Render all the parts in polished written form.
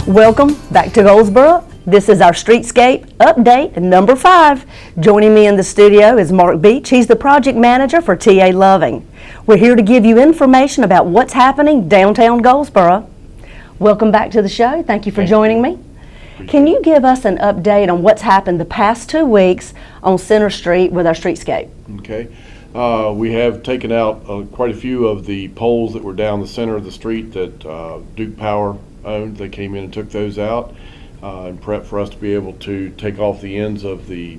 Welcome back to Goldsboro. This is our Streetscape Update number 5. Joining me in the studio is Mark Beach. He's the project manager for TA Loving. We're here to give you information about what's happening downtown Goldsboro. Welcome back to the show. Thank you for joining me. Can you give us an update on what's happened the past 2 weeks on Center Street with our streetscape? Okay. We have taken out quite a few of the poles that were down the center of the street that Duke Power owned. They came in and took those out and prepped for us to be able to take off the ends of the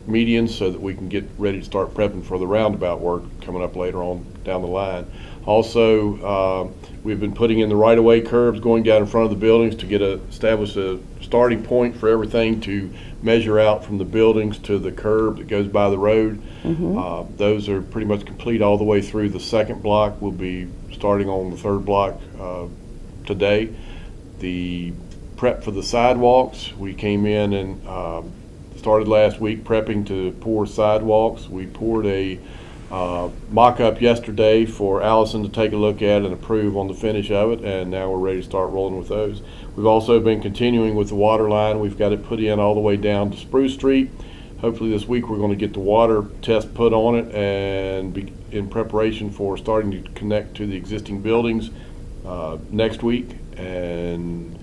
medians so that we can get ready to start prepping for the roundabout work coming up later on down the line. Also, we've been putting in the right-of-way curbs going down in front of the buildings to establish a starting point for everything to measure out from the buildings to the curb that goes by the road. Those are pretty much complete all the way through the second block. We'll be starting on the third block today. The prep for the sidewalks, we came in and started last week prepping to pour sidewalks. We poured a mock-up yesterday for Allison to take a look at and approve on the finish of it, and now we're ready to start rolling with those. We've also been continuing with the water line. We've got it put in all the way down to Spruce Street. Hopefully this week we're going to get the water test put on it and be in preparation for starting to connect to the existing buildings next week. And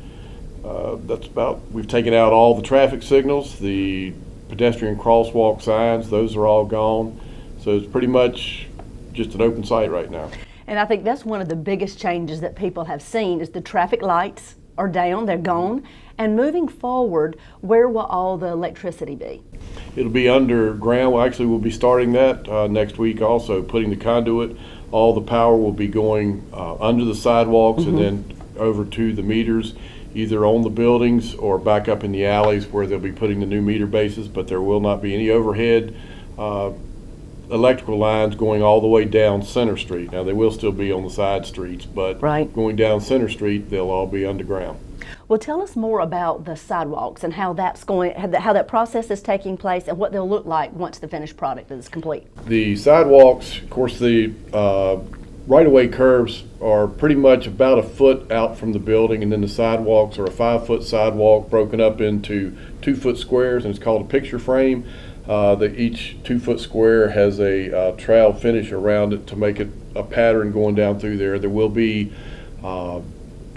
that's about, we've taken out all the traffic signals, the pedestrian crosswalk signs, those are all gone. So it's pretty much just an open site right now. And I think that's one of the biggest changes that people have seen is the traffic lights are down, they're gone. And moving forward, where will all the electricity be? It'll be underground. Well, actually, we'll be starting that next week also, putting the conduit. All the power will be going under the sidewalks and then over to the meters, either on the buildings or back up in the alleys where they'll be putting the new meter bases, but there will not be any overhead electrical lines going all the way down Center Street. Now, they will still be on the side streets, but going down Center Street, they'll all be underground. Well, tell us more about the sidewalks and how that's going, how that process is taking place and what they'll look like once the finished product is complete. The sidewalks, of course, the right-of-way curbs are pretty much about a foot out from the building, and then the sidewalks are a 5-foot sidewalk broken up into 2-foot squares, and it's called a picture frame. Each 2-foot square has a trowel finish around it to make it a pattern going down through there. There will be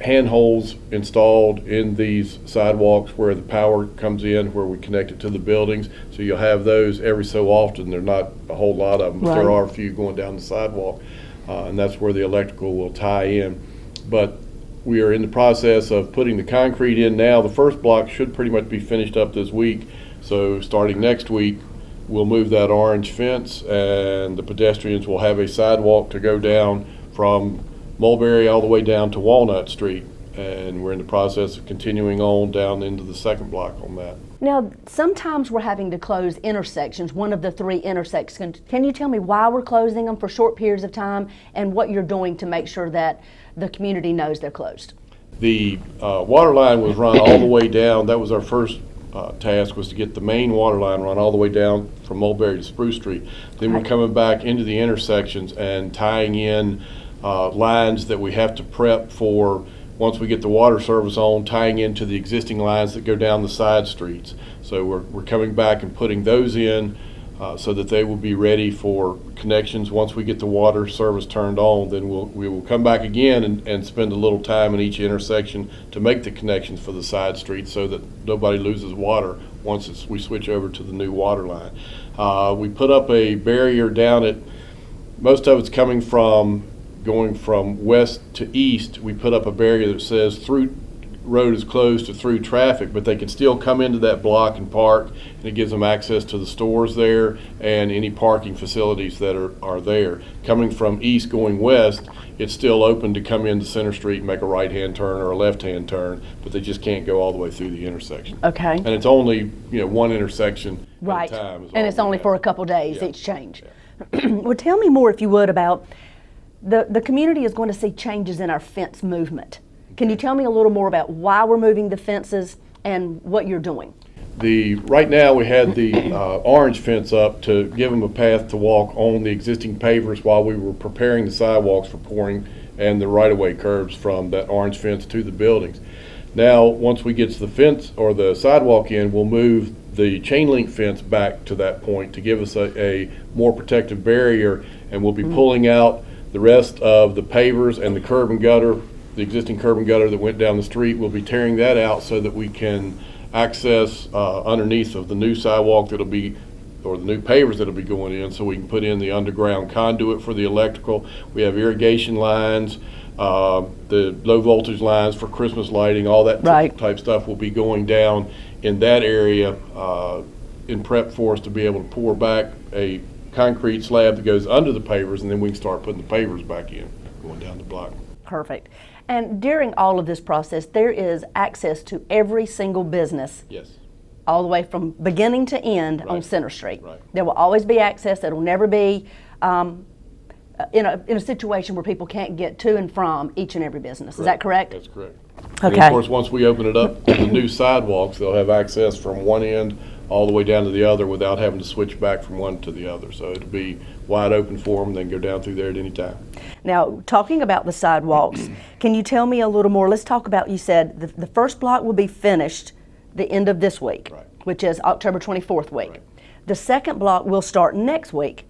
handholds installed in these sidewalks where the power comes in, where we connect it to the buildings. So you'll have those every so often. There are not a whole lot of them, but there are a few going down the sidewalk, and that's where the electrical will tie in. But we are in the process of putting the concrete in now. The first block should pretty much be finished up this week. So starting next week, we'll move that orange fence, and the pedestrians will have a sidewalk to go down from Mulberry all the way down to Walnut Street. And we're in the process of continuing on down into the second block on that. Now, sometimes we're having to close intersections, one of the 3 intersections. Can you tell me why we're closing them for short periods of time and what you're doing to make sure that the community knows they're closed? The water line was run all the way down. That was our first task, was to get the main water line run all the way down from Mulberry to Spruce Street. Then we're coming back into the intersections and tying in lines that we have to prep for once we get the water service on, tying into the existing lines that go down the side streets. So we're coming back and putting those in so that they will be ready for connections. Once we get the water service turned on, then we will come back again and spend a little time in each intersection to make the connections for the side streets so that nobody loses water once we switch over to the new water line. We put up a barrier down at, most of it's coming from going from west to east. We put up a barrier that says through road is closed to through traffic, but they can still come into that block and park, and it gives them access to the stores there and any parking facilities that are there. Coming from east going west, it's still open to come into Center Street and make a right-hand turn or a left-hand turn, but they just can't go all the way through the intersection. Okay. And it's only, one intersection at a time. And it's only for a couple days each change. Well, tell me more, if you would, about the community is going to see changes in our fence movement. Can you tell me a little more about why we're moving the fences and what you're doing? Right now we had the orange fence up to give them a path to walk on the existing pavers while we were preparing the sidewalks for pouring and the right-of-way curbs from that orange fence to the buildings. Now, once we get to the fence or the sidewalk in, we'll move the chain link fence back to that point to give us a more protective barrier, and we'll be pulling out the rest of the pavers and the curb and gutter, the existing curb and gutter that went down the street. We'll be tearing that out so that we can access underneath of the new sidewalk that'll be, or the new pavers that'll be going in, so we can put in the underground conduit for the electrical. We have irrigation lines, the low voltage lines for Christmas lighting, all that type stuff will be going down in that area in prep for us to be able to pour back a concrete slab that goes under the pavers, and then we can start putting the pavers back in, going down the block. Perfect. And during all of this process, there is access to every single business. Yes. All the way from beginning to end on Center Street. Right. There will always be access. It'll never be in a situation where people can't get to and from each and every business. Is that correct? That's correct. Okay. And of course, once we open it up to the new sidewalks, they'll have access from one end all the way down to the other without having to switch back from one to the other. So it'll be wide open for them, then go down through there at any time. Now, talking about the sidewalks, can you tell me a little more? Let's talk about, you said the first block will be finished the end of this week, which is October 24th week. Right. The second block will start next week.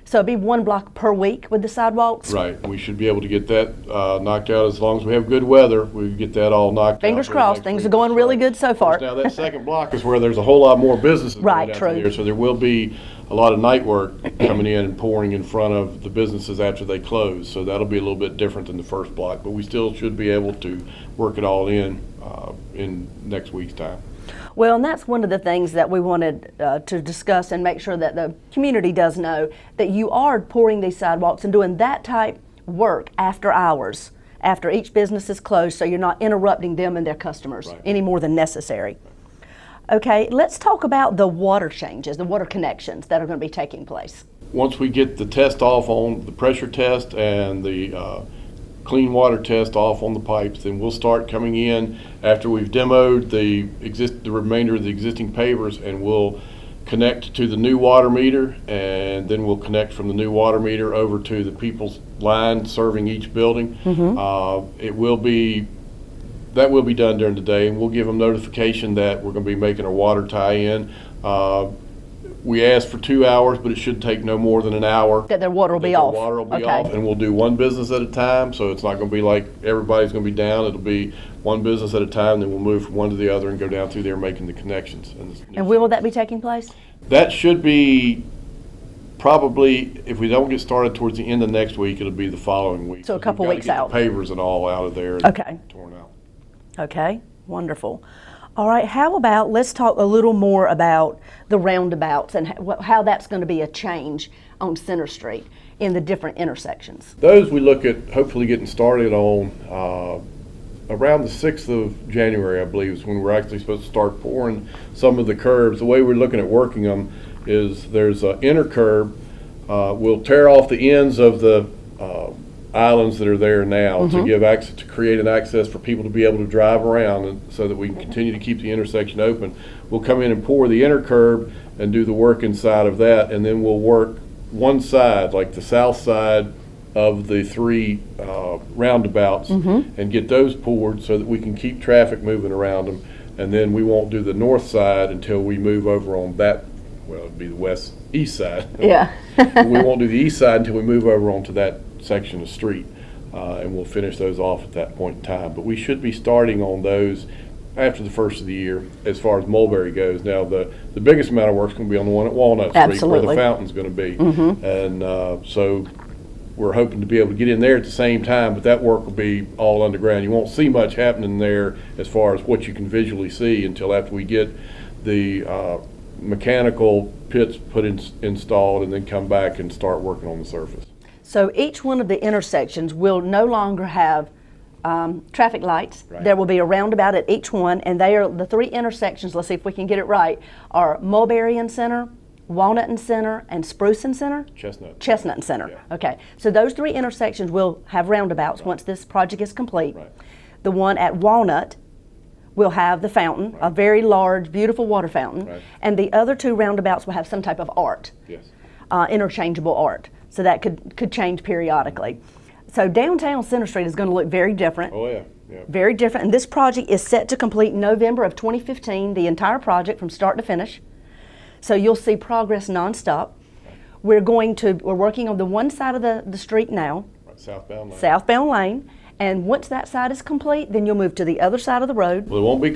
So it'll be one block per week with the sidewalks? Right. We should be able to get that knocked out as long as we have good weather. We can get that all knocked out. Fingers crossed. Things are going really good so far. Now, that second block is where there's a whole lot more businesses Right, going down true. through there. So there will be a lot of night work coming in and pouring in front of the businesses after they close. So that'll be a little bit different than the first block. But we still should be able to work it all in next week's time. Well, and that's one of the things that we wanted to discuss and make sure that the community does know, that you are pouring these sidewalks and doing that type work after hours, after each business is closed, so you're not interrupting them and their customers any more than necessary. Okay, let's talk about the water changes, the water connections that are going to be taking place. Once we get the test off on the pressure test and the clean water test off on the pipes, then we'll start coming in after we've demoed the remainder of the existing pavers, and we'll connect to the new water meter, and then we'll connect from the new water meter over to the people's line serving each building. That will be done during the day, and we'll give them notification that we're going to be making a water tie-in. We asked for 2 hours, but it should take no more than an hour. That their water will be off. Water will be off, and we'll do one business at a time, so it's not going to be like everybody's going to be down. It'll be one business at a time, then we'll move from one to the other and go down through there making the connections. And when will that be taking place? That should be probably, if we don't get started towards the end of next week, it'll be the following week. So a couple weeks out. The pavers and all out of there and torn out. Okay, wonderful. All right, how about, let's talk a little more about the roundabouts and how that's going to be a change on Center Street in the different intersections. Those we look at hopefully getting started on around the 6th of January, I believe, is when we're actually supposed to start pouring some of the curbs. The way we're looking at working them is there's an inner curb. We'll tear off the ends of the islands that are there now to give access, to create an access for people to be able to drive around, and so that we can continue to keep the intersection open. We'll come in and pour the inner curb and do the work inside of that, and then we'll work one side, like the south side of the three roundabouts, and get those poured so that we can keep traffic moving around them. And then we won't do the north side until we move over on that, well, it'd be the east side. Yeah. We won't do the east side until we move over onto that section of street, and we'll finish those off at that point in time. But we should be starting on those after the first of the year as far as Mulberry goes. Now, the biggest amount of work is going to be on the one at Walnut Street where the fountain's going to be. And so we're hoping to be able to get in there at the same time, but that work will be all underground. You won't see much happening there as far as what you can visually see until after we get the mechanical pits installed, and then come back and start working on the surface. So each one of the intersections will no longer have traffic lights. There will be a roundabout at each one, and they are the three intersections, let's see if we can get it right, are Mulberry and Center, Walnut and Center, and Spruce and Center? Chestnut and Center. Yeah. Okay, so those three intersections will have roundabouts once this project is complete. The one at Walnut will have the fountain, a very large, beautiful water fountain, and the other two roundabouts will have some type of art, interchangeable art. So that could change periodically. So downtown Center Street is going to look very different. Oh, yeah, yeah. Very different. And this project is set to complete November of 2015, the entire project from start to finish. So you'll see progress nonstop. We're working on the one side of the street now. Right, southbound lane. Southbound lane. And once that side is complete, then you'll move to the other side of the road. Well, it won't be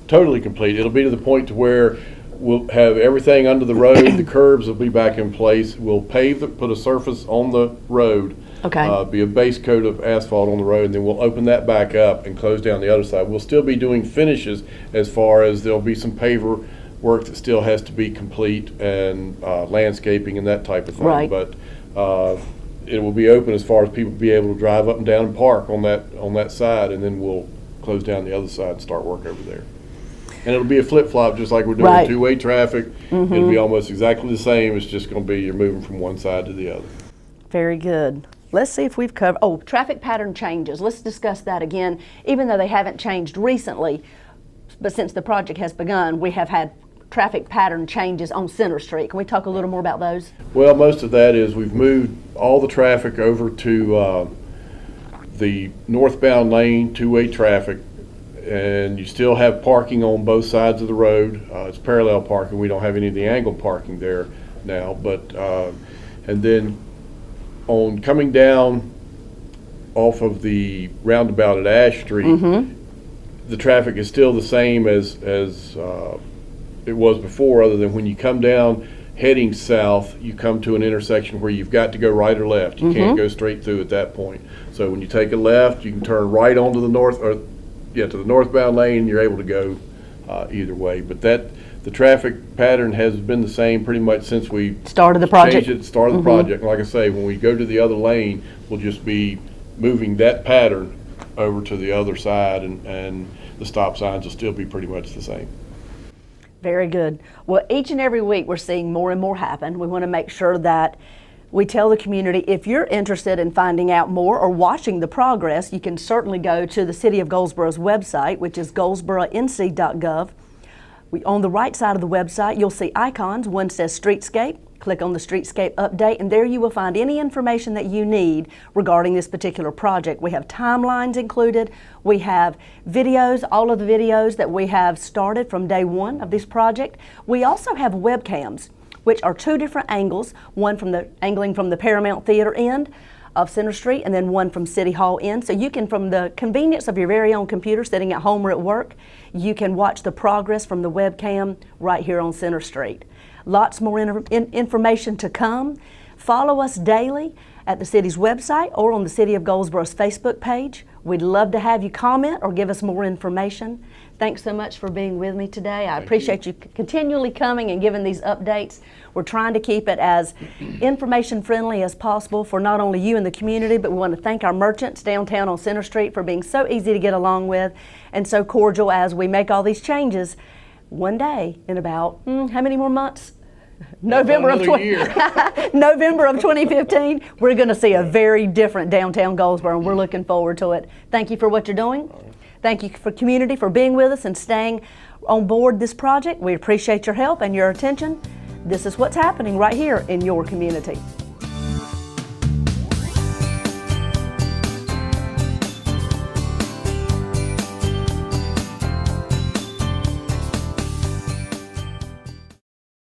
totally complete. It'll be to the point to where we'll have everything under the road. The curbs will be back in place. We'll put a surface on the road. Okay. Be a base coat of asphalt on the road, and then we'll open that back up and close down the other side. We'll still be doing finishes as far as there'll be some paver work that still has to be complete and landscaping and that type of thing. Right. But it will be open as far as people be able to drive up and down and park on that side, and then we'll close down the other side and start work over there. And it'll be a flip-flop, just like we're doing Right. two-way traffic. It'll be almost exactly the same. It's just going to be you're moving from one side to the other. Very good. Let's see if we've covered, traffic pattern changes. Let's discuss that again. Even though they haven't changed recently, but since the project has begun, we have had traffic pattern changes on Center Street. Can we talk a little more about those? Well, most of that is we've moved all the traffic over to the northbound lane, two-way traffic, and you still have parking on both sides of the road. It's parallel parking. We don't have any of the angled parking there now, but and then on coming down off of the roundabout at Ash Street, the traffic is still the same as it was before, other than when you come down heading south, you come to an intersection where you've got to go right or left. You can't go straight through at that point. So when you take a left, you can turn right onto the to the northbound lane. You're able to go either way. But the traffic pattern has been the same pretty much since we Started the project. Started the project. And like I say, when we go to the other lane, we'll just be moving that pattern over to the other side, and the stop signs will still be pretty much the same. Very good. Well, each and every week we're seeing more and more happen. We want to make sure that we tell the community, if you're interested in finding out more or watching the progress, you can certainly go to the City of Goldsboro's website, which is goldsboronc.gov. On the right side of the website, you'll see icons. One says Streetscape. Click on the Streetscape Update, and there you will find any information that you need regarding this particular project. We have timelines included. We have videos, all of the videos that we have started from day one of this project. We also have webcams, which are two different angles, one angling from the Paramount Theater end of Center Street, and then one from City Hall end. So you can, from the convenience of your very own computer sitting at home or at work, you can watch the progress from the webcam right here on Center Street. Lots more information to come. Follow us daily at the city's website or on the City of Goldsboro's Facebook page. We'd love to have you comment or give us more information. Thanks so much for being with me today. I appreciate you continually coming and giving these updates. We're trying to keep it as information friendly as possible for not only you and the community, but we want to thank our merchants downtown on Center Street for being so easy to get along with and so cordial as we make all these changes. One day, in about, how many more months? November of 2015, we're going to see a very different downtown Goldsboro, and we're looking forward to it. Thank you for what you're doing. Thank you for community for being with us and staying on board this project. We appreciate your help and your attention. This is what's happening right here in your community.